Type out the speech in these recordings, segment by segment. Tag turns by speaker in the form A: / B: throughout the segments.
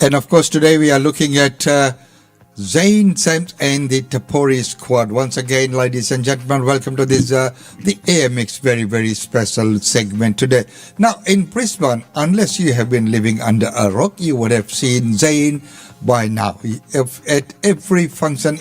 A: And of course, today we are looking at Zain, Chams, and the Tapori squad. Once again, ladies and gentlemen, welcome to this the AMX very special segment today. Now, in Brisbane, unless you have been living under a rock, you would have seen Zain by now. At every function,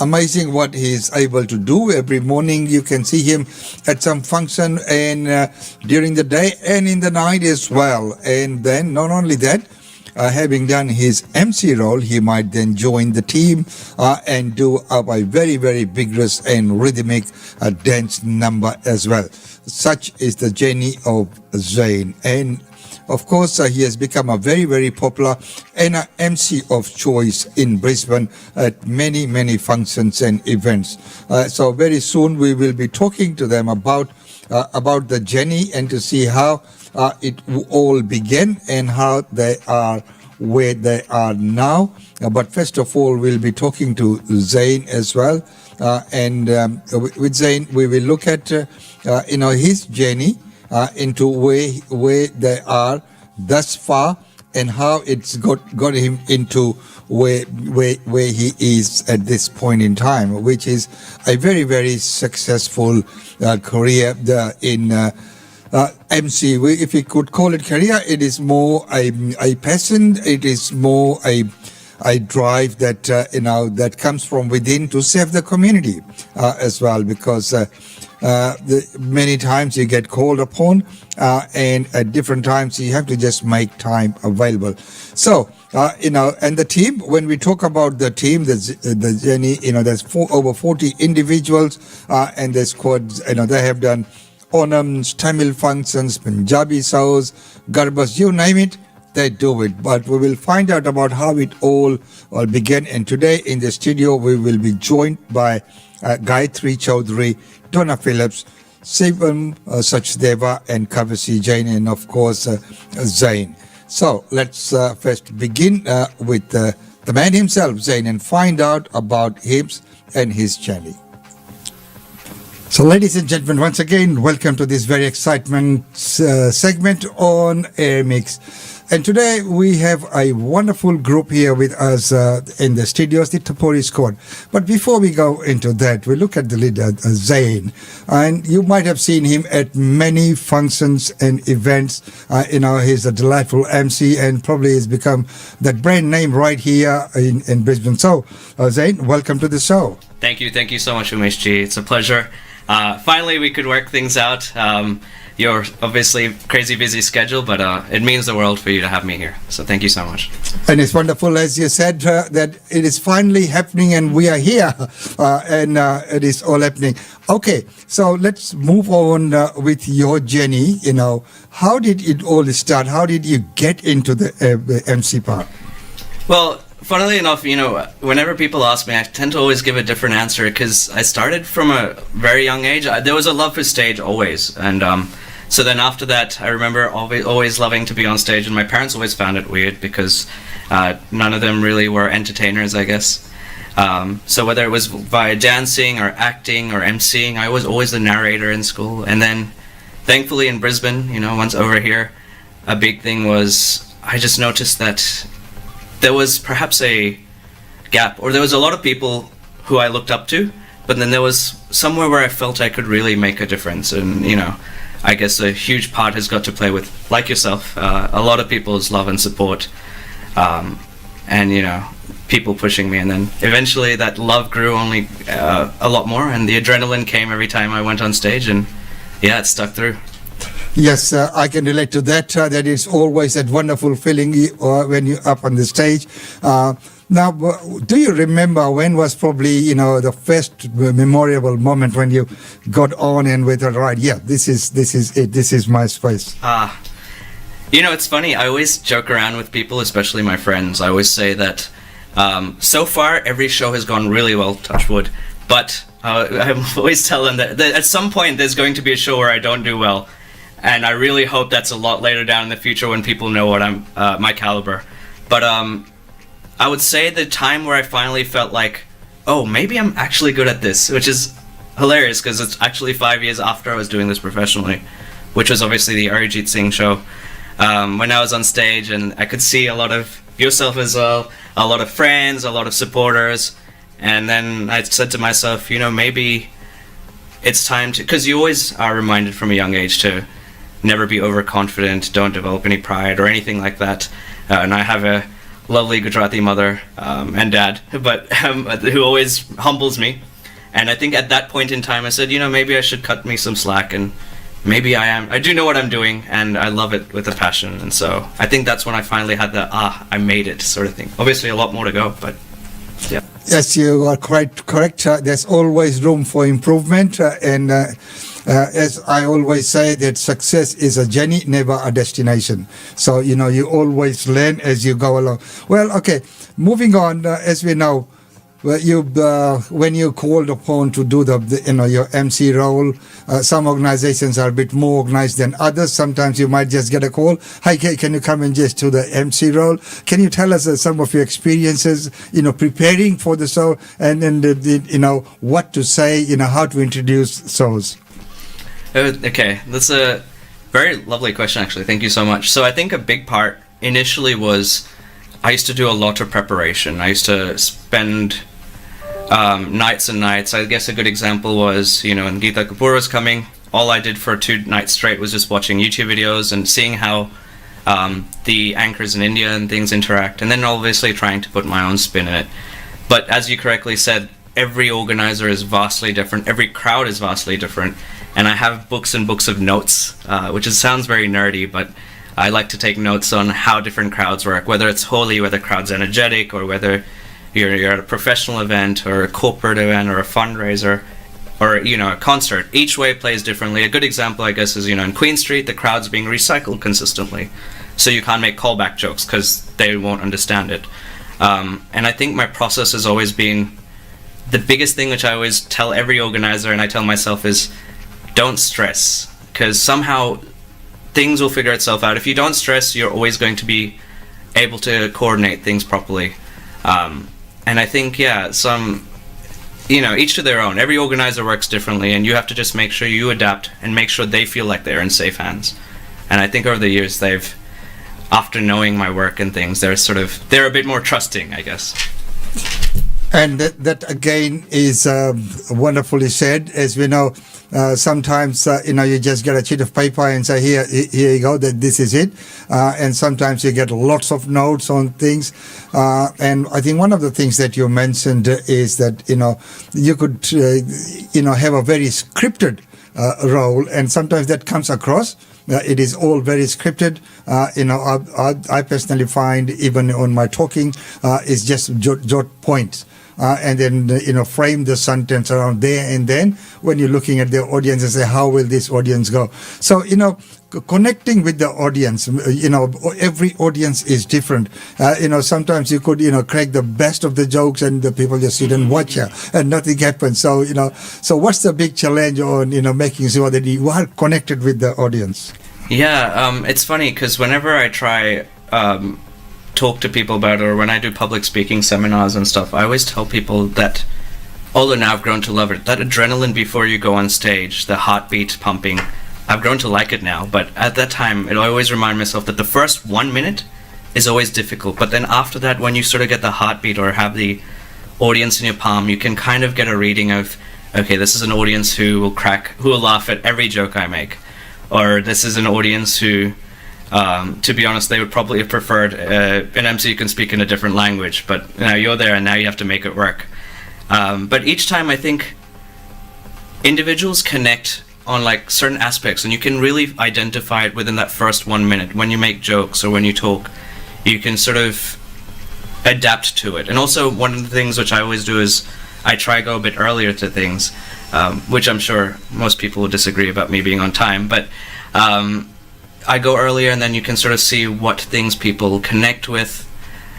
A: amazing what he is able to do. Every morning you can see him at some function, and during the day and in the night as well. And then not only that, having done his MC role, he might then join the team and do a very vigorous and rhythmic dance number as well. Such is the journey of Zain. And of course, he has become a very popular and an MC of choice in Brisbane at many functions and events. So very soon we will be talking to them about the journey and to see how it all began and how they are where they are now. But first of all, we'll be talking to Zain as well. And with Zain, we will look at his journey into where they are thus far and how it's got him into where he is at this point in time, which is a very successful career in MC. If we could call it career, it is more a passion. It is more a drive that that comes from within to serve the community as well, because many times you get called upon and at different times you have to just make time available. So and the team, when we talk about the team, the journey, there's over 40 individuals and the squads, they have done Onams, Tamil functions, Punjabi shows, Garbas, you name it, they do it. But we will find out about how it all began. And today in the studio, we will be joined by Gayatri Chaudhary, Donna Phillips, Shivam Sachdeva, and Kavasi Jain, and of course, Zain. So let's first begin with the man himself, Zain, and find out about him and his journey. So ladies and gentlemen, once again, welcome to this very excitement segment on Air Mix. And today we have a wonderful group here with us in the studios, the Tapori squad. But before we go into that, we look at the leader, Zain. And you might have seen him at many functions and events. He's a delightful MC and probably has become that brand name right here in Brisbane. So, Zain, welcome to the show.
B: Thank you so much, Umesh Ji. It's a pleasure. Finally, we could work things out. You're obviously crazy busy schedule, but it means the world for you to have me here. So thank you so much.
A: And it's wonderful, as you said, that it is finally happening and we are here and it is all happening. Okay, so let's move on with your journey. How did it all start? How did you get into the MC part?
B: Well, funnily enough, whenever people ask me, I tend to always give a different answer because I started from a very young age. There was a love for stage always. And so then after that, I remember always loving to be on stage. And my parents always found it weird because none of them really were entertainers, I guess. So whether it was via dancing or acting or MCing, I was always the narrator in school. And then thankfully in Brisbane, once over here, a big thing was I just noticed that there was perhaps a gap, or there was a lot of people who I looked up to, but then there was somewhere where I felt I could really make a difference. And, I guess a huge part has got to play with, like yourself, a lot of people's love and support, and, people pushing me. And then eventually that love grew only a lot more, and the adrenaline came every time I went on stage, and yeah, it stuck through.
A: Yes, I can relate to that. That is always that wonderful feeling when you're up on the stage. Now, do you remember when was probably, the first memorable moment when you got on and with it, right, yeah, this is it, this is my space?
B: It's funny. I always joke around with people, especially my friends. I always say that so far every show has gone really well, touch wood, but I always tell them that at some point there's going to be a show where I don't do well. And I really hope that's a lot later down in the future when people know what I'm, my caliber. But I would say the time where I finally felt like, oh, maybe I'm actually good at this, which is hilarious because it's actually 5 years after I was doing this professionally, which was obviously the Arijit Singh show. When I was on stage and I could see a lot of yourself as well, a lot of friends, a lot of supporters. And then I said to myself, maybe it's time to, because you always are reminded from a young age to never be overconfident, don't develop any pride or anything like that. And I have a lovely Gujarati mother and dad, but who always humbles me. And I think at that point in time, I said, maybe I should cut me some slack, and maybe I do know what I'm doing, and I love it with a passion. And so I think that's when I finally had the, I made it sort of thing. Obviously a lot more to go, but yeah.
A: Yes, you are quite correct. There's always room for improvement. As I always say, that success is a journey, never a destination. So, you always learn as you go along. Well, okay, moving on, as we know, when you called upon to do your MC role, some organizations are a bit more organized than others. Sometimes you might just get a call. Hi, can you come and just do the MC role? Can you tell us some of your experiences, preparing for the show, and then what to say, how to introduce shows?
B: Okay, that's a very lovely question, actually. Thank you so much. So I think a big part initially was I used to do a lot of preparation. I used to spend nights and nights. I guess a good example was, when Geeta Kapoor was coming, all I did for 2 nights straight was just watching YouTube videos and seeing how the anchors in India and things interact, and then obviously trying to put my own spin in it. But as you correctly said, every organizer is vastly different, every crowd is vastly different, and I have books and books of notes, which sounds very nerdy, but I like to take notes on how different crowds work, whether it's Holi, whether the crowd's energetic, or whether you're at a professional event or a corporate event or a fundraiser or a concert. Each way plays differently. A good example, I guess, is in Queen Street, the crowd's being recycled consistently, so you can't make callback jokes because they won't understand it. And I think my process has always been the biggest thing, which I always tell every organizer and I tell myself, is don't stress, because somehow things will figure itself out. If you don't stress, you're always going to be able to coordinate things properly. And I think, each to their own. Every organizer works differently, and you have to just make sure you adapt and make sure they feel like they're in safe hands. And I think over the years, after knowing my work and things, they're a bit more trusting, I guess.
A: And that again is wonderfully said. As we know, sometimes you just get a sheet of paper and say, here you go, that this is it. And sometimes you get lots of notes on things. And I think one of the things that you mentioned is that you could have a very scripted role, and sometimes that comes across. It is all very scripted. I personally find, even on my talking, is just jot points. And then, frame the sentence around there and then when you're looking at the audience and say, how will this audience go? So, connecting with the audience, every audience is different. Sometimes you could, crack the best of the jokes and the people just sit and watch you and nothing happens. So, so what's the big challenge on, making sure that you are connected with the audience?
B: Yeah, it's funny because whenever I try talk to people about it, or when I do public speaking seminars and stuff, I always tell people that, although now I've grown to love it, that adrenaline before you go on stage, the heartbeat pumping, I've grown to like it now. But at that time, I always remind myself that the first 1 minute is always difficult. But then after that, when you sort of get the heartbeat or have the audience in your palm, you can kind of get a reading of, okay, this is an audience who will laugh at every joke I make. Or this is an audience who, to be honest, they would probably have preferred an MC who can speak in a different language, but now you're there and now you have to make it work. But each time I think individuals connect on certain aspects, and you can really identify it within that first 1 minute. When you make jokes or when you talk, you can sort of adapt to it. And also one of the things which I always do is I try to go a bit earlier to things, which I'm sure most people will disagree about me being on time, but I go earlier, and then you can sort of see what things people connect with.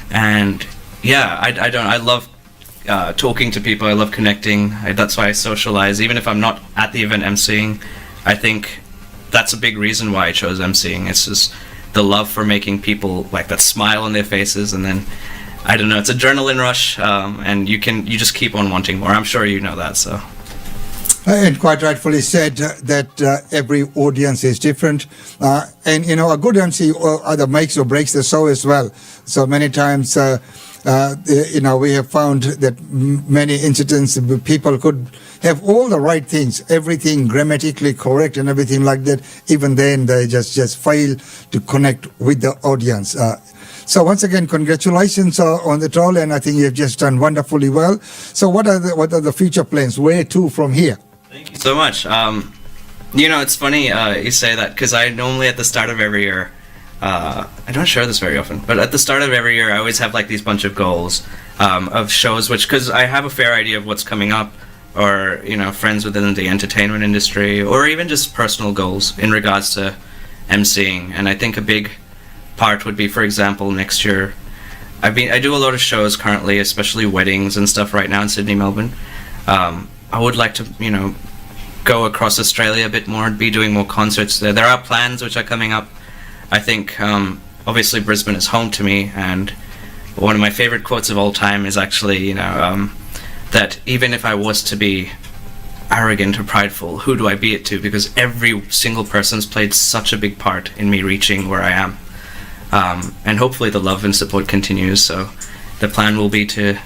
B: And I love talking to people. I love connecting. That's why I socialize, even if I'm not at the event emceeing. I think that's a big reason why I chose emceeing. It's just the love for making people that smile on their faces, and then I don't know, it's adrenaline rush, and you just keep on wanting more. I'm sure you know that. So
A: And quite rightfully said that every audience is different. And, you know, a good MC either makes or breaks the show as well. So many times, you know, we have found that many incidents, people could have all the right things, everything grammatically correct and everything like that. Even then, they just fail to connect with the audience. So once again, congratulations on the role, and I think you've just done wonderfully well. So what are the future plans? Where to from here?
B: Thank you so much. You know, it's funny you say that, because I normally at the start of every year, I don't share this very often, but at the start of every year, I always have like these bunch of goals of shows, which, because I have a fair idea of what's coming up, or, you know, friends within the entertainment industry, or even just personal goals in regards to emceeing. And I think a big part would be, for example, next year, I do a lot of shows currently, especially weddings and stuff right now in Sydney, Melbourne. I would like to, you know, go across Australia a bit more, be doing more concerts there. There are plans which are coming up. I think, obviously Brisbane is home to me, and one of my favorite quotes of all time is actually, you know, that even if I was to be arrogant or prideful, who do I be it to? Because every single person's played such a big part in me reaching where I am. And hopefully the love and support continues, so the plan will be to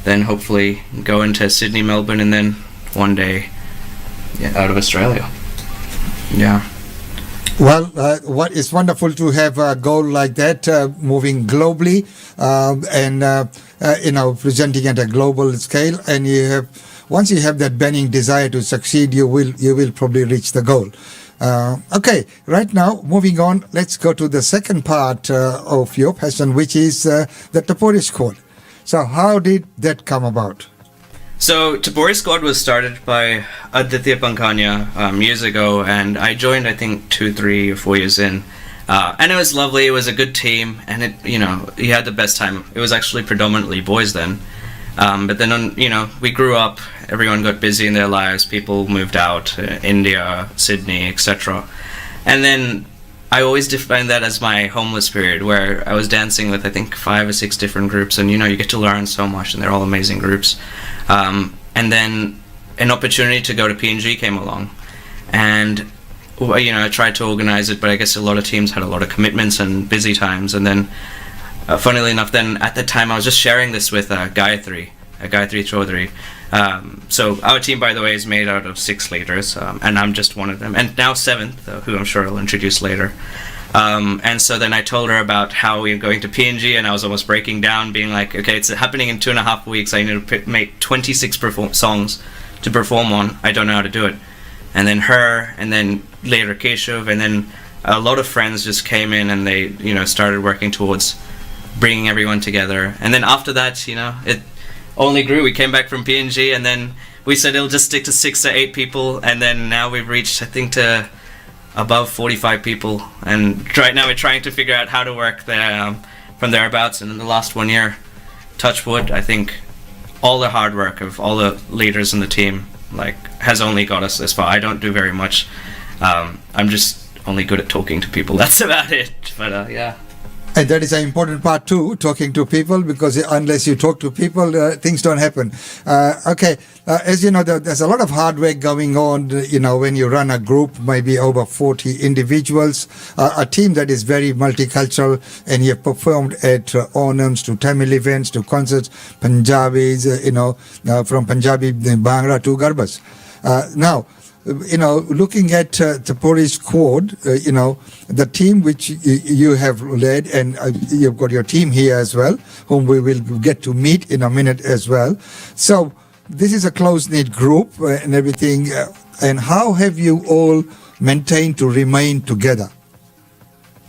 B: then hopefully go into Sydney, Melbourne, and then one day out of Australia. Yeah.
A: Well, it's wonderful to have a goal like that, moving globally, and you know, presenting at a global scale. And once you have that burning desire to succeed, you will probably reach the goal. Okay, right now, moving on, let's go to the second part of your passion, which is the Tapori Squad. So how did that come about?
B: So Tapori Squad was started by Aditya Pankanya years ago, and I joined, I think, 2, 3, or 4 years in. And it was lovely, it was a good team, and it, you know, you had the best time. It was actually predominantly boys then. But then, you know, we grew up, everyone got busy in their lives, people moved out, India, Sydney, etc. And then I always defined that as my homeless period, where I was dancing with, I think, 5 or 6 different groups, and, you know, you get to learn so much, and they're all amazing groups. And then an opportunity to go to PNG came along, and, you know, I tried to organize it, but I guess a lot of teams had a lot of commitments and busy times. And then, funnily enough, then at the time I was just sharing this with Gayatri Chaudhary. So our team, by the way, is made out of 6 leaders, and I'm just one of them, and now 7th, who I'm sure I'll introduce later. And so then I told her about how we were going to PNG, and I was almost breaking down, being like, okay, it's happening in 2.5 weeks. I need to make 26 songs to perform on. I don't know how to do it. And then her, and then later Keshav, and then a lot of friends just came in, and they, you know, started working towards bringing everyone together. And then after that, you know, it only grew. We came back from PNG, and then we said it'll just stick to 6 to 8 people, and then now we've reached, I think, to above 45 people, and right now we're trying to figure out how to work there, from thereabouts. And in the last 1 year, touch wood, I think all the hard work of all the leaders in the team, like, has only got us this far. I don't do very much. I'm just only good at talking to people. That's about it. But yeah.
A: And that is an important part too, talking to people, because unless you talk to people, things don't happen. Okay, as you know, there's a lot of hard work going on, you know, when you run a group, maybe over 40 individuals, a team that is very multicultural, and you have performed at Onams, to Tamil events, to concerts, Punjabis, you know, from Punjabi, Bhangra to Garbas. Now, you know, looking at Tapori Squad, you know, the team which you have led, and you've got your team here as well, whom we will get to meet in a minute as well. So this is a close-knit group and everything. And how have you all maintained to remain together?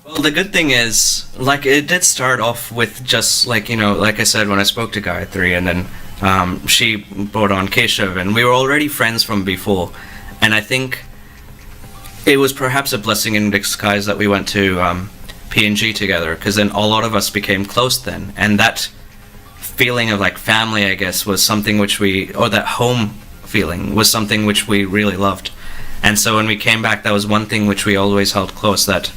B: Well, the good thing is, like, it did start off with just, like, you know, like I said, when I spoke to Gayatri, and then she brought on Keshav, and we were already friends from before. And I think it was perhaps a blessing in disguise that we went to PNG together, because then a lot of us became close then. And that feeling of, like, family, I guess, was something which or that home feeling was something which we really loved. And so when we came back, that was one thing which we always held close, that,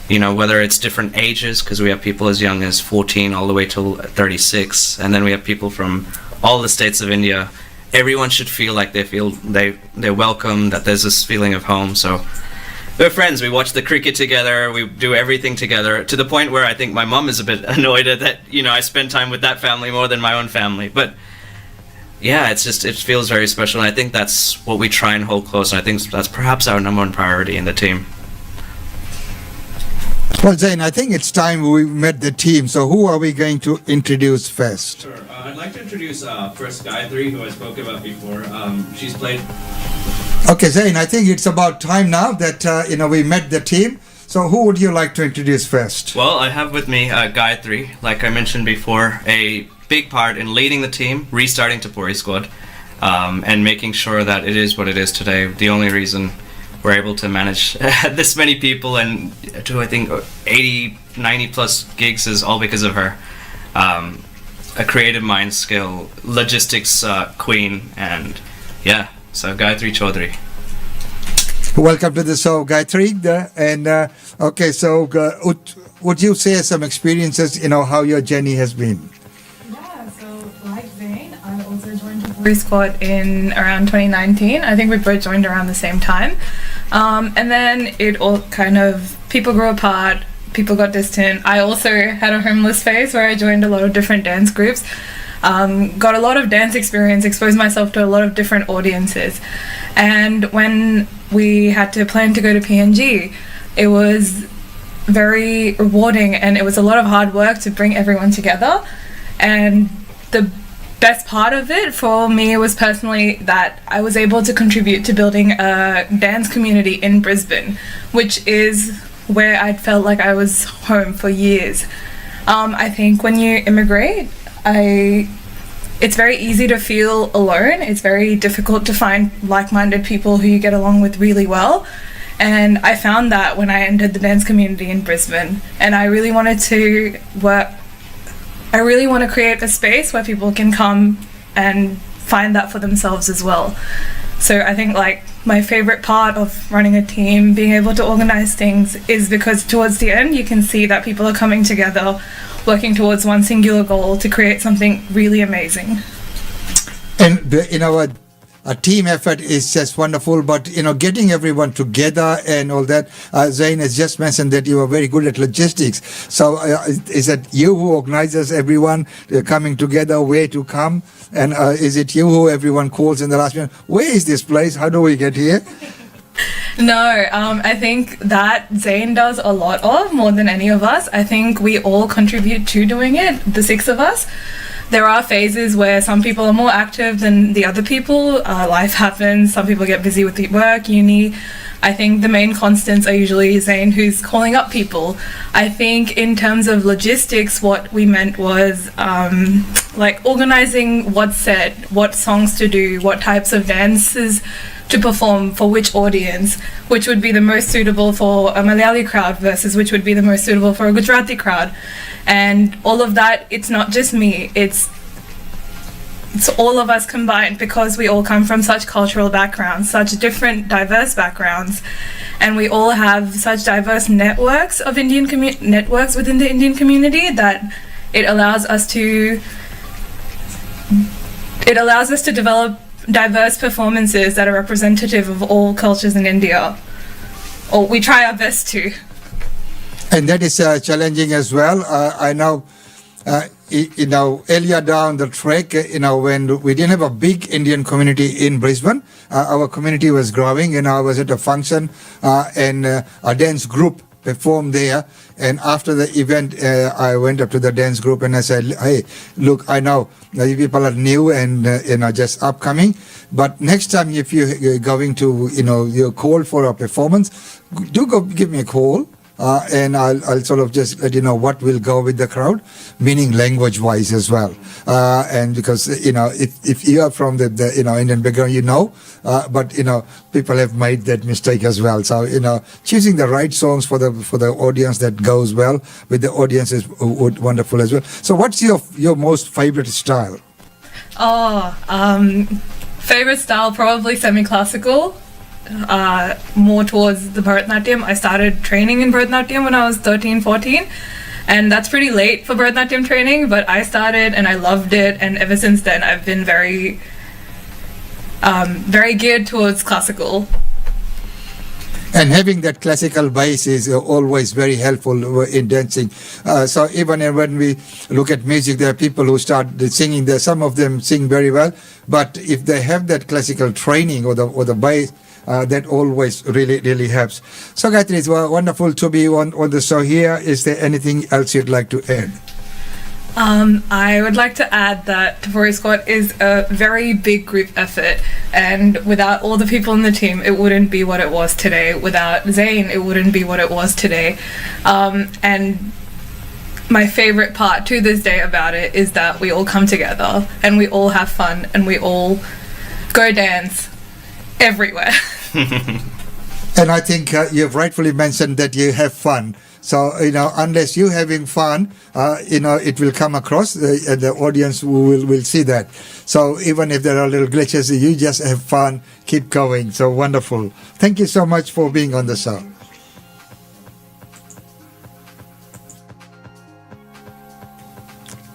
B: you know, whether it's different ages, because we have people as young as 14 all the way till 36, and then we have people from all the states of India. everyone should feel like they're welcome, that there's this feeling of home. So we're friends. We watch the cricket together. We do everything together, to the point where I think my mum is a bit annoyed at that. I spend time with that family more than my own family. But yeah, it feels very special. And I think that's what we try and hold close. And I think that's perhaps our number one priority in the team.
A: Well, Zain, I think it's time we met the team. So who are we going to introduce first?
B: Sure. I'd like to introduce first Gayatri, who I spoke about before. She's played.
A: Okay, Zain, I think it's about time now that we met the team. So who would you like to introduce first?
B: Well, I have with me Gayatri, like I mentioned before, a big part in leading the team, restarting Tapori squad, and making sure that it is what it is today. The only reason we're able to manage this many people and do, I think, 80, 90 plus gigs is all because of her. A creative mind, skill, logistics queen, and yeah, so Gayatri Chaudhary.
A: Welcome to the show, Gayatri. Okay, so would you say some experiences, how your journey has been?
C: Yeah, so like Zain, I also joined the Tapori squad in around 2019. I think we both joined around the same time. And then it all people grew apart, people got distant. I also had a homeless phase where I joined a lot of different dance groups. Got a lot of dance experience, exposed myself to a lot of different audiences. And when we had to plan to go to PNG, it was very rewarding and it was a lot of hard work to bring everyone together. And the best part of it for me was personally that I was able to contribute to building a dance community in Brisbane, which is where I'd felt like I was home for years. I think when you immigrate, it's very easy to feel alone. It's very difficult to find like-minded people who you get along with really well. And I found that when I entered the dance community in Brisbane. And I really wanted to create a space where people can come and find that for themselves as well. So I think my favorite part of running a team, being able to organize things, is because towards the end you can see that people are coming together, working towards one singular goal to create something really amazing.
A: And a team effort is just wonderful, but getting everyone together and all that. Zain has just mentioned that you are very good at logistics. So is it you who organizes everyone coming together, where to come? And is it you who everyone calls in the last minute? Where is this place? How do we get here?
C: No, I think that Zain does a lot of, more than any of us. I think we all contribute to doing it, the 6 of us. There are phases where some people are more active than the other people. Life happens. Some people get busy with work, uni. I think the main constants are usually Zain, who's calling up people. I think in terms of logistics, what we meant was organizing what's said, what songs to do, what types of dances to perform for which audience, which would be the most suitable for a Malayali crowd versus which would be the most suitable for a Gujarati crowd. And all of that, it's not just me, it's all of us combined, because we all come from such cultural backgrounds, such different, diverse backgrounds, and we all have such diverse networks of networks within the Indian community that it allows us to develop diverse performances that are representative of all cultures in India. Or we try our best to.
A: And that is challenging as well. I know, earlier down the track, when we didn't have a big Indian community in Brisbane, our community was growing, and I was at a function and a dance group performed there. And after the event, I went up to the dance group and I said, hey, look, I know you people are new and just upcoming, but next time if you're going to, you're called for a performance, do go give me a call. And I'll sort of just let you know what will go with the crowd, meaning language-wise as well. And because, if you are from the Indian background, but, people have made that mistake as well. So, choosing the right songs for the audience that goes well with the audience is wonderful as well. So what's your most favorite style?
C: Favorite style, probably semi-classical. More towards the Bharatanatyam. I started training in Bharatanatyam when I was 13, 14, and that's pretty late for Bharatanatyam training, but I started and I loved it, and ever since then I've been very very geared towards classical.
A: And having that classical base is always very helpful in dancing. So even when we look at music, there are people who start singing. There, some of them sing very well, but if they have that classical training or the base, that always really helps. So Gayatri, it's wonderful to be on the show here. Is there anything else you'd like to add?
C: I would like to add that Tapori Squad is a very big group effort, and without all the people in the team, it wouldn't be what it was today. Without Zain, it wouldn't be what it was today. And my favorite part to this day about it is that we all come together and we all have fun and we all go dance everywhere.
A: And I think you've rightfully mentioned that you have fun. So, unless you're having fun, it will come across, the audience will see that. So even if there are little glitches, you just have fun, keep going. So wonderful. Thank you so much for being on the show.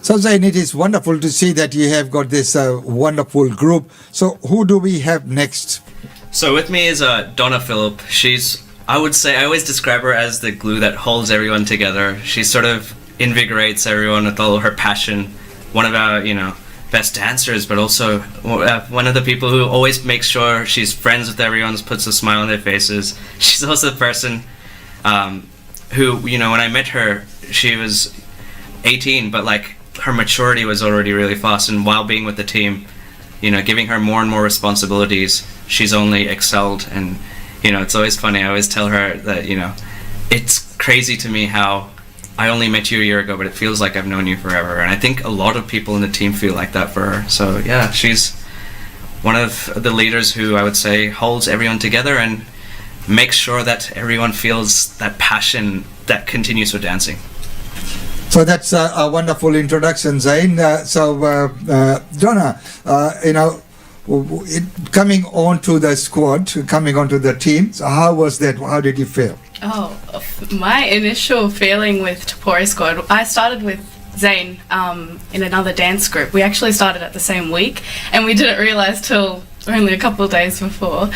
A: So Zain, it is wonderful to see that you have got this wonderful group. So who do we have next?
B: So with me is Donna Phillip. I would say, I always describe her as the glue that holds everyone together. She sort of invigorates everyone with all her passion. One of our, best dancers, but also one of the people who always makes sure she's friends with everyone, puts a smile on their faces. She's also the person who, when I met her, she was 18, but her maturity was already really fast. And while being with the team, giving her more and more responsibilities, she's only excelled. And it's always funny. I always tell her that, it's crazy to me how I only met you a year ago, but it feels like I've known you forever. And I think a lot of people in the team feel like that for her. So yeah, she's one of the leaders who I would say holds everyone together and makes sure that everyone feels that passion that continues with dancing.
A: So that's a wonderful introduction, Zain. Donna, coming onto the squad, coming onto the team, so how was that? How did you feel?
D: Oh, my initial feeling with Tapori Squad, I started with Zain in another dance group. We actually started at the same week, and we didn't realise till only a couple of days before.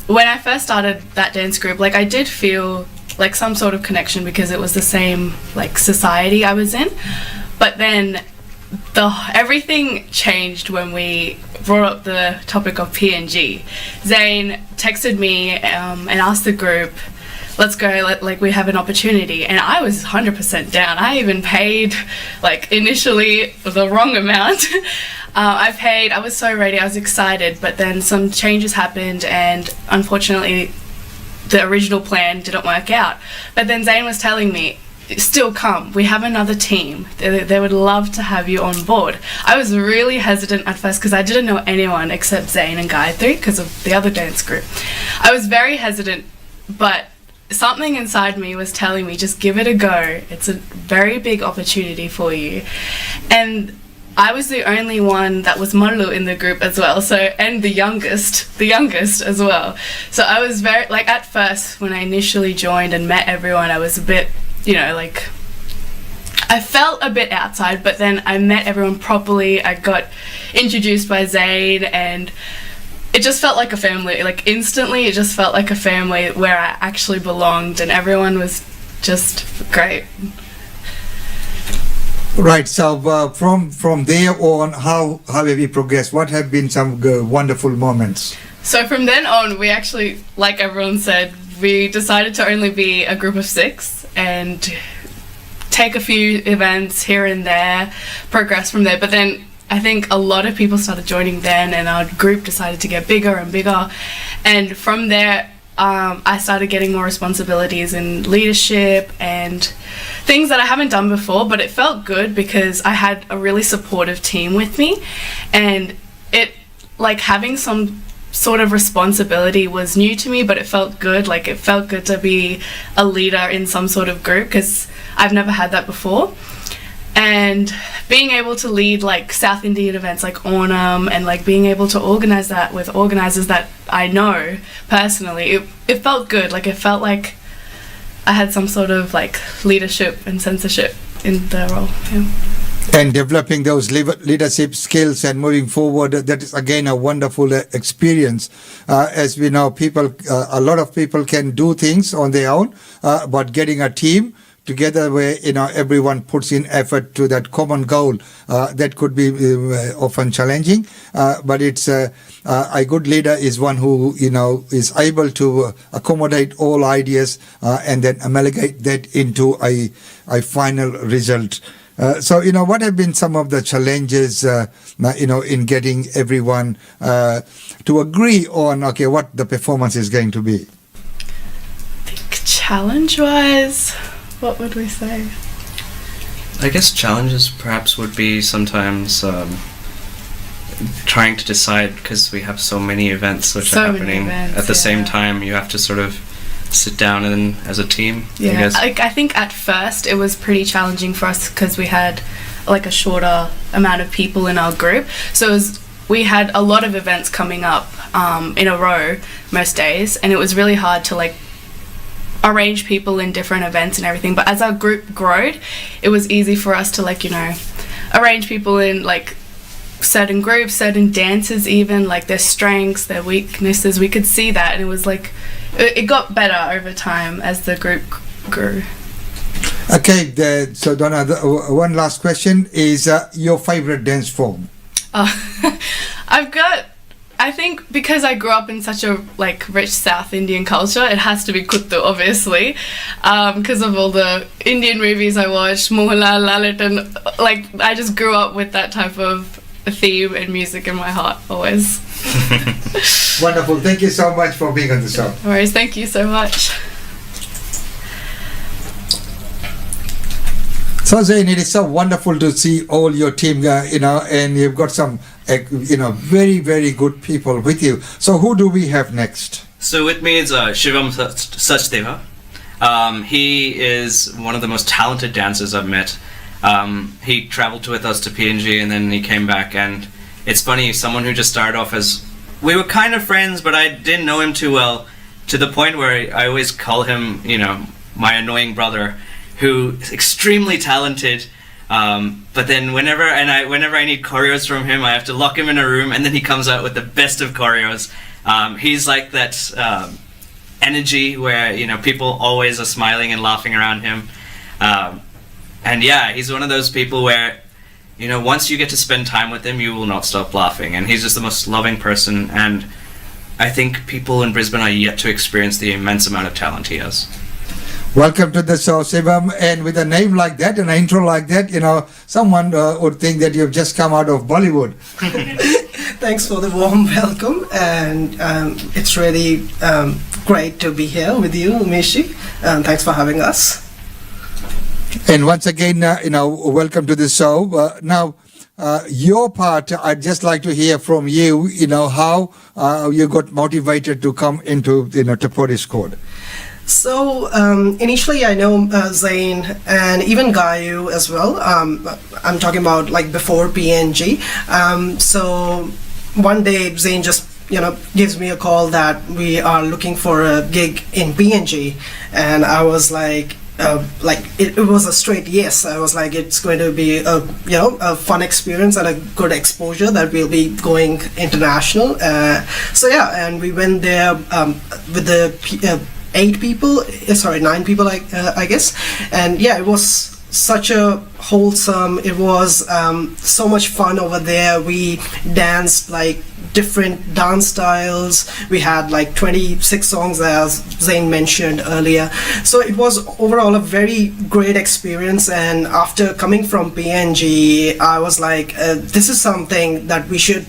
D: When I first started that dance group, I did feel like some sort of connection because it was the same society I was in. But then everything changed when we brought up the topic of PNG. Zain texted me and asked the group, let's go, we have an opportunity. And I was 100% down. I even paid initially the wrong amount. I was so ready, I was excited, but then some changes happened and unfortunately the original plan didn't work out. But then Zain was telling me, still come, we have another team, they would love to have you on board. I was really hesitant at first because I didn't know anyone except Zain and Gayatri because of the other dance group. I was very hesitant, but something inside me was telling me, just give it a go, it's a very big opportunity for you. And I was the only one that was Marlu in the group as well, and the youngest as well. So I was very, at first when I initially joined and met everyone, I was a bit, I felt a bit outside, but then I met everyone properly. I got introduced by Zain and it just felt like a family. Instantly it just felt like a family where I actually belonged and everyone was just great.
A: Right, so from there on, how have you progressed? What have been some wonderful moments?
D: So from then on, we actually, like everyone said, we decided to only be a group of 6 and take a few events here and there, progress from there. But then I think a lot of people started joining then and our group decided to get bigger and bigger. And from there, I started getting more responsibilities in leadership and things that I haven't done before, but it felt good because I had a really supportive team with me, and it having some sort of responsibility was new to me, but it felt good. It felt good to be a leader in some sort of group because I've never had that before. And being able to lead South Indian events like Onam and being able to organize that with organizers that I know personally, it felt good. It felt like I had some sort of leadership and censorship in the role. Yeah.
A: And developing those leadership skills and moving forward, that is again a wonderful experience. As we know, a lot of people can do things on their own, but getting a team together where everyone puts in effort to that common goal, that could be often challenging, but it's a good leader is one who is able to accommodate all ideas and then amalgamate that into a final result. So what have been some of the challenges in getting everyone to agree on what the performance is going to be?
D: I think challenge-wise, what would we say?
B: I guess challenges perhaps would be sometimes trying to decide, because we have so many events which are happening at the same time. You have to sort of sit down and as a team.
D: Yeah, I think at first it was pretty challenging for us because we had like a shorter amount of people in our group. So we had a lot of events coming up in a row most days, and it was really hard to like arrange people in different events and everything. But as our group growed, it was easy for us to arrange people in like certain groups, certain dances, even like their strengths, their weaknesses. We could see that, and it was like it got better over time as the group grew.
A: Okay, so Donna, one last question is your favorite dance form?
D: I think because I grew up in such a rich South Indian culture, it has to be Kuttu, obviously, because of all the Indian movies I watched, Mohanlal, Lalit, and I just grew up with that type of theme and music in my heart always.
A: Wonderful. Thank you so much for being on the show.
D: No worries. Thank you so much.
A: So Zain, it is so wonderful to see all your team, and you've got some, very, very good people with you. So who do we have next?
B: So with me is Shivam Sachdeva. He is one of the most talented dancers I've met. He traveled with us to PNG and then he came back, and it's funny, someone who just started off as, we were kind of friends, but I didn't know him too well, to the point where I always call him, my annoying brother, who is extremely talented, but then whenever I need choreos from him, I have to lock him in a room, and then he comes out with the best of choreos. He's like that energy where people always are smiling and laughing around him, and yeah, he's one of those people where once you get to spend time with him, you will not stop laughing, and he's just the most loving person, and I think people in Brisbane are yet to experience the immense amount of talent he has.
A: Welcome to the show, Shivam. And with a name like that, an intro like that, someone would think that you've just come out of Bollywood.
E: Thanks for the warm welcome, and it's really great to be here with you, Umeshi. Thanks for having us.
A: And once again, welcome to the show. Now, your part, I'd just like to hear from you, how you got motivated to come into, Tapori squad.
E: So initially I know Zain and even Gayu as well. I'm talking about before PNG. So one day Zain just gives me a call that we are looking for a gig in PNG, and I was it was a straight yes. I was like, it's going to be a fun experience and a good exposure that we'll be going international. So yeah, and we went there with the 9 people, I guess, and yeah, it was such a wholesome. It was so much fun over there. We danced different dance styles. We had 26 songs, as Zain mentioned earlier. So it was overall a very great experience. And after coming from PNG, I was like, this is something that we should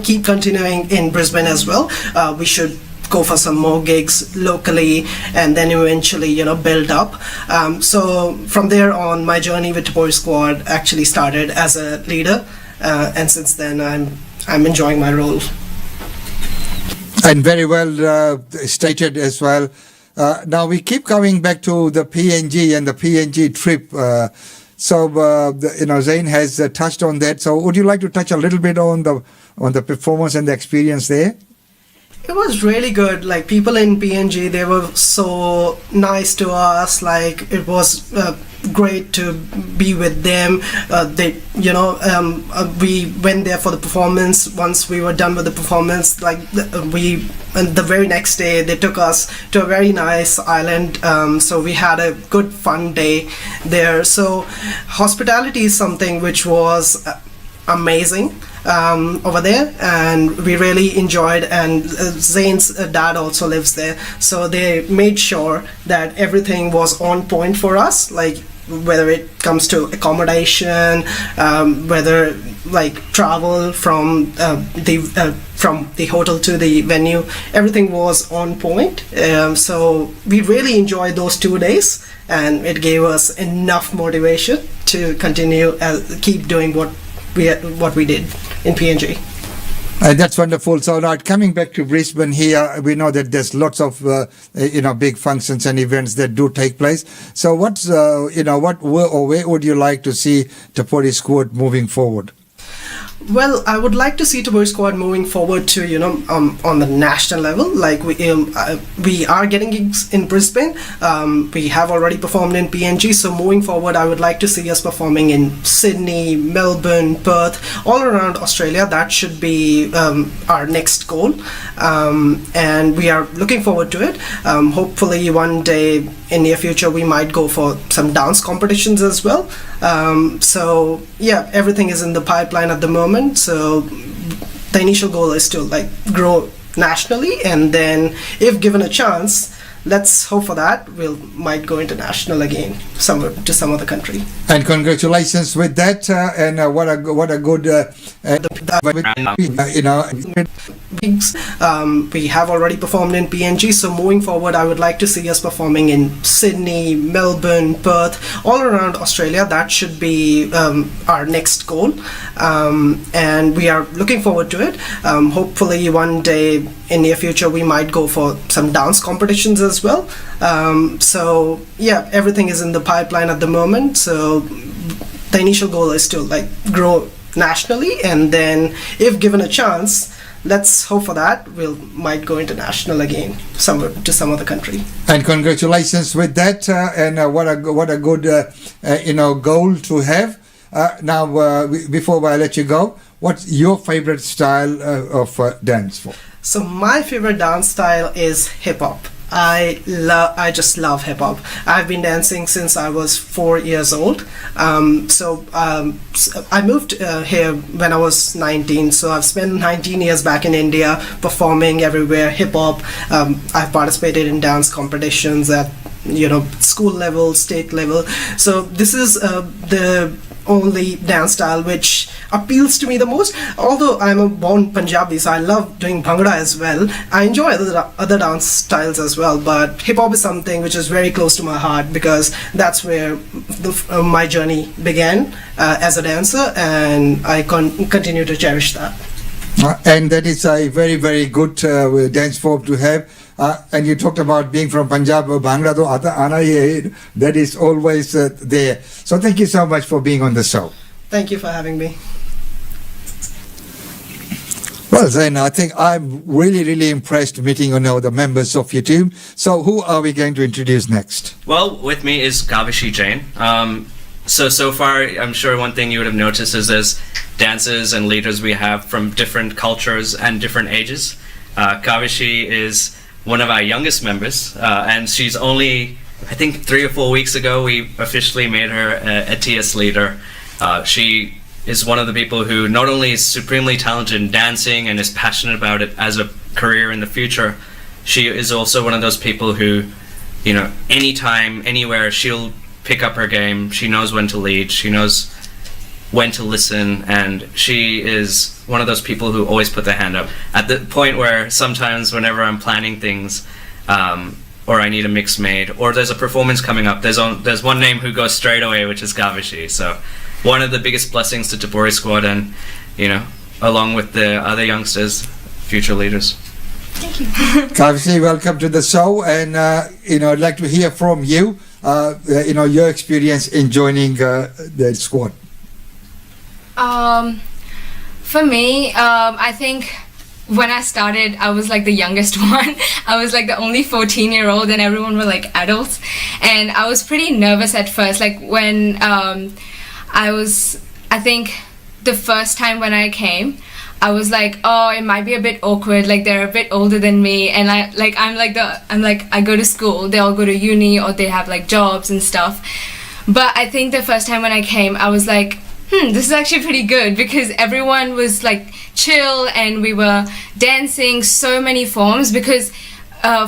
E: keep continuing in Brisbane as well. We should go for some more gigs locally, and then eventually build up. So from there on, my journey with Tapori Squad actually started as a leader, and since then I'm enjoying my role.
A: And very well stated as well. Now we keep coming back to the PNG and the PNG trip. So Zain has touched on that. So would you like to touch a little bit on the performance and the experience there?
E: It was really good. People in PNG, they were so nice to us. It was great to be with them. We went there for the performance. Once we were done with the performance, and the very next day they took us to a very nice island. So we had a good fun day there. So hospitality is something which was amazing over there, and we really enjoyed. And Zain's dad also lives there, so they made sure that everything was on point for us, like whether it comes to accommodation, whether like travel from the hotel to the venue, everything was on point. So we really enjoyed those 2 days, and it gave us enough motivation to continue keep doing what we did in PNG.
A: That's wonderful. So now coming back to Brisbane here, we know that there's lots of big functions and events that do take place. So where would you like to see Tapori Squad moving forward?
E: Well, I would like to see Tapori Squad moving forward to on the national level. Like we are getting gigs in Brisbane. We have already performed in PNG. So moving forward, I would like to see us performing in Sydney, Melbourne, Perth, all around Australia. That should be our next goal, and we are looking forward to it. Hopefully, one day in near future, we might go for some dance competitions as well. So yeah, everything is in the pipeline at the moment. So the initial goal is to grow nationally, and then if given a chance, let's hope for that, might go international again, somewhere to some other country.
A: And congratulations with that, and what a good
E: we have already performed in PNG. So moving forward, I would like to see us performing in Sydney, Melbourne, Perth, all around Australia. That should be our next goal, and we are looking forward to it. Hopefully one day in near future, we might go for some dance competitions as well. So yeah, everything is in the pipeline at the moment. So the initial goal is to grow nationally, and then if given a chance, let's hope for that, might go international again, somewhere to some other country.
A: And congratulations with that, and what a good goal to have. Now, before I let you go, what's your favorite style of dance?
E: So my favorite dance style is hip hop. I just love hip hop. I've been dancing since I was 4 years old. So I moved here when I was 19. So I've spent 19 years back in India performing everywhere, hip hop. I've participated in dance competitions at school level, state level. So this is the only dance style which appeals to me the most. Although I'm a born Punjabi, so I love doing Bhangra as well. I enjoy other dance styles as well, but hip hop is something which is very close to my heart, because that's where my journey began as a dancer, and I continue to cherish that.
A: And that is a very, very good dance form to have. And you talked about being from Punjab or Bhangra, that is always there. So thank you so much for being on the show.
E: Thank you for having me.
A: Well, Zain, I think I'm really, really impressed meeting the members of your team. So who are we going to introduce next?
B: Well, with me is Kavishi Jain. So far, I'm sure one thing you would have noticed is there's dancers and leaders we have from different cultures and different ages. Kavishi is one of our youngest members, and she's only, I think 3 or 4 weeks ago, we officially made her a TS leader. She is one of the people who not only is supremely talented in dancing and is passionate about it as a career in the future, she is also one of those people who, anytime, anywhere, she'll pick up her game. She knows when to lead, she knows when to listen, and she is one of those people who always put their hand up. At the point where sometimes whenever I'm planning things, or I need a mix made, or there's a performance coming up, there's one name who goes straight away, which is Kavishi. So one of the biggest blessings to Tapori Squad, and along with the other youngsters, future leaders.
D: Thank you.
A: Kavishi, welcome to the show, and I'd like to hear from you. Your experience in joining the squad.
F: For me, I think when I started, I was like the youngest one. I was like the only 14-year-old, and everyone were like adults. And I was pretty nervous at first. Like when I think the first time when I came, I was like, oh, it might be a bit awkward. Like they're a bit older than me, and I go to school. They all go to uni or they have like jobs and stuff. But I think the first time when I came, I was like, this is actually pretty good, because everyone was like chill and we were dancing so many forms. Because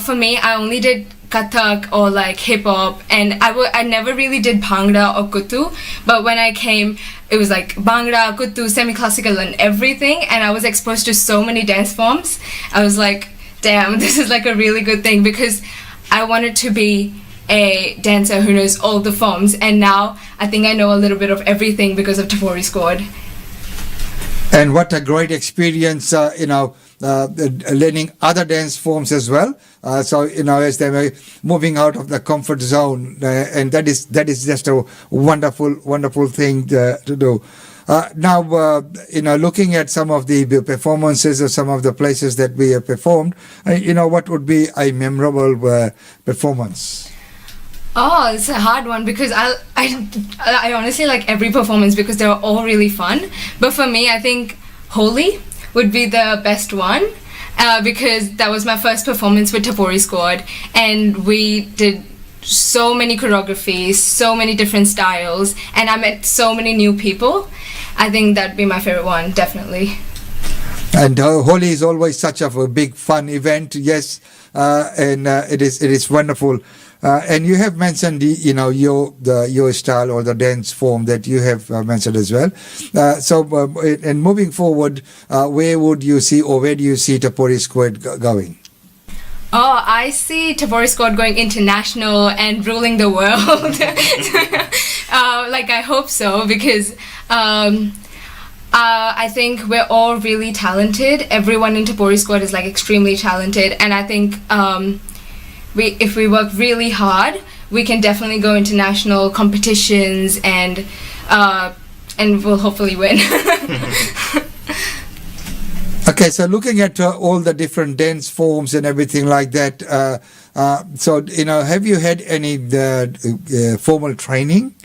F: for me, I only did Kathak or like hip hop, and I never really did Bhangra or Kuttu. But when I came, it was like Bhangra, Kuttu, semi-classical and everything, and I was exposed to so many dance forms. I was like, damn, this is like a really good thing, because I wanted to be a dancer who knows all the forms, and now I think I know a little bit of everything because of Tapori Squad.
A: And what a great experience, learning other dance forms as well. So, as they were moving out of the comfort zone, and that is just a wonderful thing to do. Now, looking at some of the performances or some of the places that we have performed, what would be a memorable performance?
F: Oh, it's a hard one, because I honestly like every performance because they were all really fun. But for me, I think Holi would be the best one, because that was my first performance with Tapori Squad, and we did so many choreographies, so many different styles, and I met so many new people. I think that'd be my favorite one, definitely.
A: And Holi is always such a big fun event, yes, and it is wonderful. And you have mentioned your style or the dance form that you have mentioned as well. And moving forward, where do you see Tapori Squad going?
F: Oh, I see Tapori Squad going international and ruling the world. I hope so, because I think we're all really talented. Everyone in Tapori Squad is like extremely talented, and I think if we work really hard, we can definitely go international competitions, and we'll hopefully win.
A: Okay, so looking at all the different dance forms and everything like that, have you had any formal training?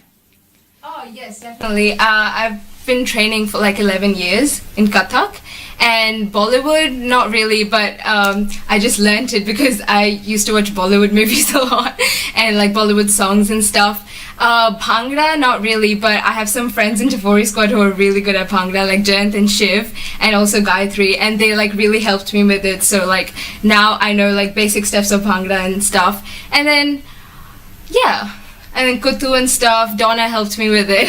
F: Oh yes, definitely. I've been training for like 11 years in Kathak, and Bollywood not really, but I just learned it because I used to watch Bollywood movies a lot and like Bollywood songs and stuff. Bhangra not really, but I have some friends in Tapori Squad who are really good at Bhangra, like Jayant and Shiv, and also Gayatri, and they like really helped me with it. So like now I know like basic steps of Bhangra and stuff, and then Kuttu and stuff, Donna helped me with it.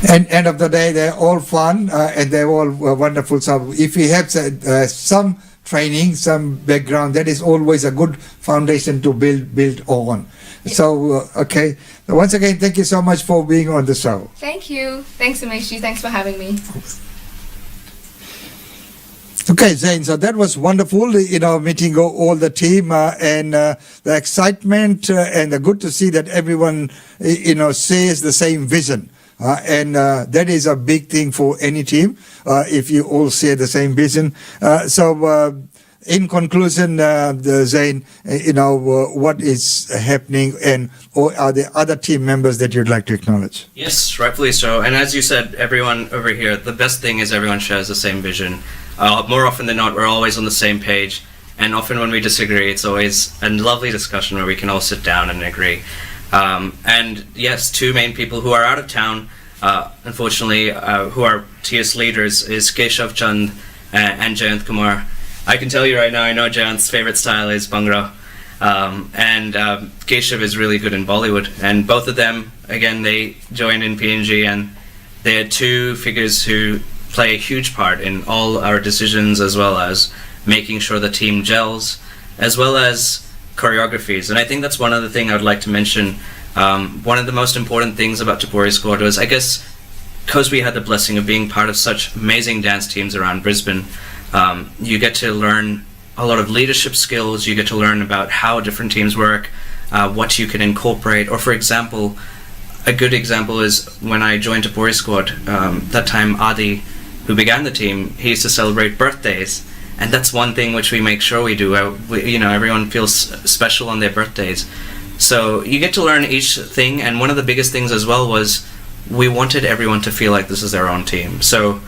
A: And end of the day, they're all fun and they're all wonderful. So if we have some training, some background, that is always a good foundation to build on. Yeah. So, okay. Once again, thank you so much for being on the show.
F: Thank you. Thanks, Umesh. Thanks for having me.
A: Okay, Zain, so that was wonderful, meeting all the team and the excitement and good to see that everyone, shares the same vision. And that is a big thing for any team if you all share the same vision. So in conclusion, Zain, what is happening, or are there other team members that you'd like to acknowledge?
B: Yes, rightfully so. And as you said, everyone over here, the best thing is everyone shares the same vision. More often than not, we're always on the same page. And often when we disagree, it's always a lovely discussion where we can all sit down and agree. And yes, two main people who are out of town, unfortunately, who are TS leaders, is Keshav Chand and Jayant Kumar. I can tell you right now, I know Jayant's favorite style is Bhangra, and Keshav is really good in Bollywood. And both of them, again, they joined in PNG, and they are two figures who play a huge part in all our decisions, as well as making sure the team gels, as well as choreographies. And I think that's one other thing I would like to mention. One of the most important things about Tapori Squad was, I guess, because we had the blessing of being part of such amazing dance teams around Brisbane, you get to learn a lot of leadership skills, you get to learn about how different teams work, what you can incorporate. Or for example, a good example is when I joined Tapori Squad, that time Adi who began the team, he used to celebrate birthdays, and that's one thing which we make sure we do. Everyone feels special on their birthdays. So you get to learn each thing, and one of the biggest things as well was we wanted everyone to feel like this is their own team. So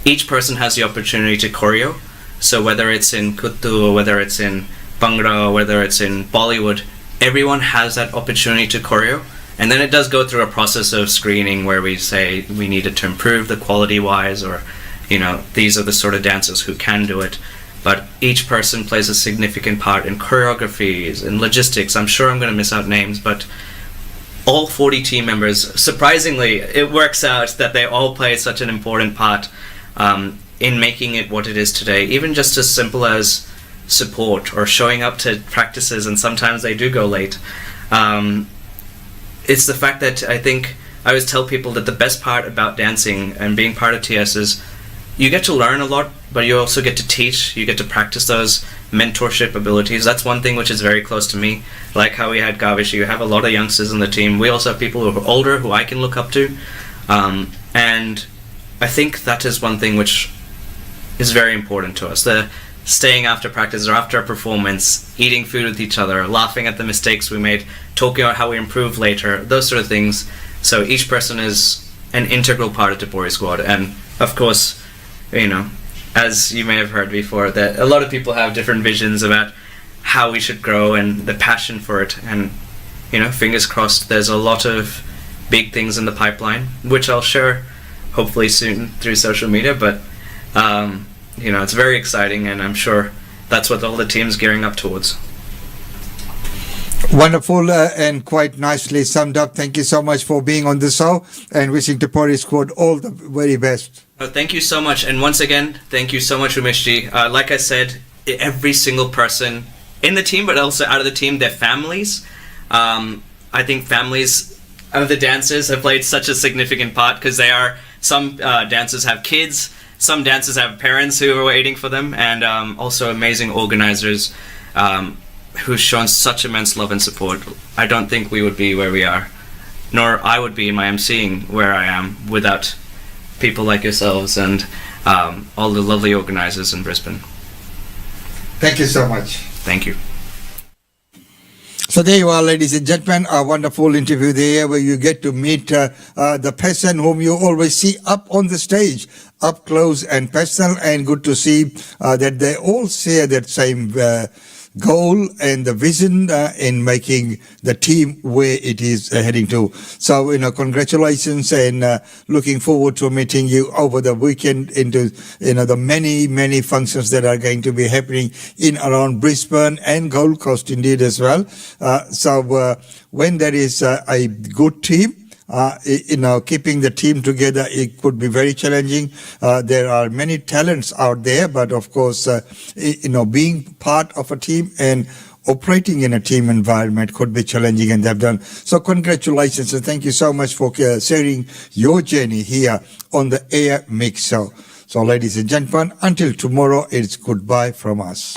B: each person has the opportunity to choreo. So whether it's in Kuttu, or whether it's in Bhangra, or whether it's in Bollywood, everyone has that opportunity to choreo. And then it does go through a process of screening where we say we needed to improve the quality wise, or these are the sort of dancers who can do it. But each person plays a significant part in choreographies and logistics. I'm sure I'm going to miss out names, but all 40 team members, surprisingly, it works out that they all play such an important part in making it what it is today. Even just as simple as support or showing up to practices, and sometimes they do go late. It's the fact that I think I always tell people that the best part about dancing and being part of TS is you get to learn a lot, but you also get to teach, you get to practice those mentorship abilities. That's one thing which is very close to me. Like how we had Gavish, you have a lot of youngsters in the team. We also have people who are older who I can look up to. And I think that is one thing which is very important to us. The staying after practice or after a performance, eating food with each other, laughing at the mistakes we made, talking about how we improve later, those sort of things. So each person is an integral part of Tapori squad. And of course, as you may have heard before, that a lot of people have different visions about how we should grow and the passion for it. And fingers crossed, there's a lot of big things in the pipeline, which I'll share hopefully soon through social media. But it's very exciting, and I'm sure that's what all the team's gearing up towards.
A: Wonderful and quite nicely summed up. Thank you so much for being on the show, and wishing Tapori squad all the very best.
B: Oh, thank you so much, and once again, thank you so much, Umeshji. Like I said, every single person in the team, but also out of the team, their families. I think families of the dancers have played such a significant part, because some dancers have kids, some dancers have parents who are waiting for them, and also amazing organizers who've shown such immense love and support. I don't think we would be where we are, nor I would be in my emceeing where I am, without people like yourselves and all the lovely organizers in Brisbane.
A: Thank you so much.
B: Thank you.
A: So there you are, ladies and gentlemen, a wonderful interview there where you get to meet the person whom you always see up on the stage, up close and personal, and good to see that they all share that same goal and the vision in making the team where it is heading to. So, congratulations, and looking forward to meeting you over the weekend into, the many, many functions that are going to be happening in around Brisbane and Gold Coast indeed as well. So when there is a good team, keeping the team together, it could be very challenging. There are many talents out there, but of course, being part of a team and operating in a team environment could be challenging, and they've done. So congratulations, and thank you so much for sharing your journey here on the Air Mix Show. So ladies and gentlemen, until tomorrow, it's goodbye from us.